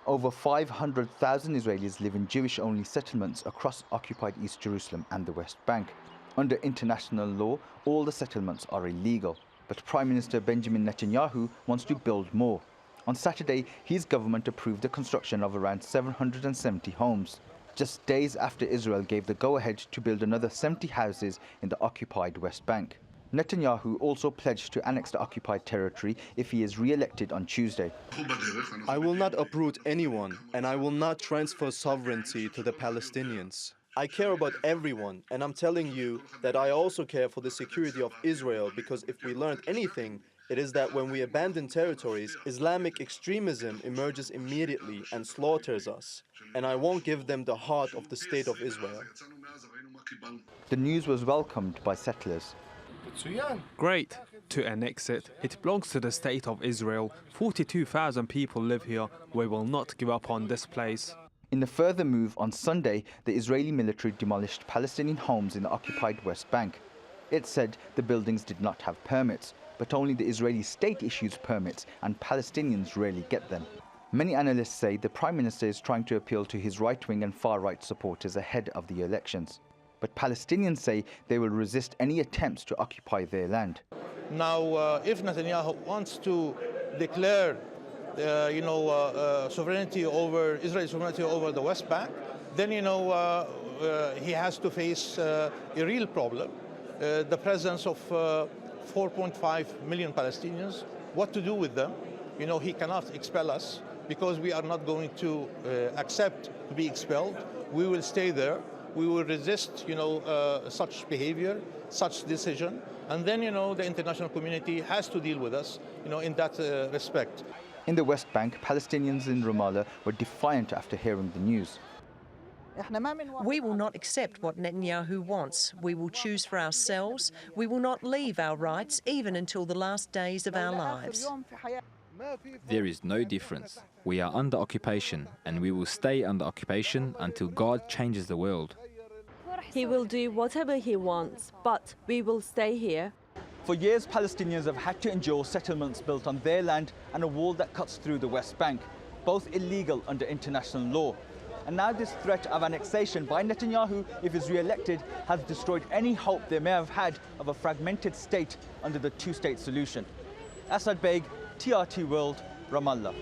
Over 500,000 Israelis live in Jewish-only settlements across occupied East Jerusalem and the West Bank. Under international law, all the settlements are illegal. But Prime Minister Benjamin Netanyahu wants to build more. On Saturday, his government approved the construction of around 770 homes, just days after Israel gave the go-ahead to build another 70 houses in the occupied West Bank. Netanyahu also pledged to annex the occupied territory if he is re-elected on Tuesday. I will not uproot anyone, and I will not transfer sovereignty to the Palestinians. I care about everyone, and I'm telling you that I also care for the security of Israel, because if we learned anything, it is that when we abandon territories, Islamic extremism emerges immediately and slaughters us. And I won't give them the heart of the state of Israel. The news was welcomed by settlers. Great to annex it. It belongs to the state of Israel. 42,000 people live here. We will not give up on this place. In a further move on Sunday, the Israeli military demolished Palestinian homes in the occupied West Bank. It said the buildings did not have permits, but only the Israeli state issues permits and Palestinians rarely get them. Many analysts say the Prime Minister is trying to appeal to his right-wing and far-right supporters ahead of the elections. But Palestinians say they will resist any attempts to occupy their land. Now, if Netanyahu wants to declare, sovereignty over Israeli sovereignty over the West Bank, then he has to face a real problem: the presence of 4.5 million Palestinians. What to do with them? He cannot expel us because we are not going to accept to be expelled. We will stay there. We will resist, such behavior, such decision, and then, the international community has to deal with us, in that respect. In the West Bank, Palestinians in Ramallah were defiant after hearing the news. We will not accept what Netanyahu wants. We will choose for ourselves. We will not leave our rights even until the last days of our lives. There is no difference. We are under occupation, and we will stay under occupation until God changes the world. He will do whatever he wants, but we will stay here. For years, Palestinians have had to endure settlements built on their land and a wall that cuts through the West Bank, both illegal under international law. And now this threat of annexation by Netanyahu, if he's re-elected, has destroyed any hope they may have had of a fragmented state under the two-state solution. Baig, TRT World, Ramallah.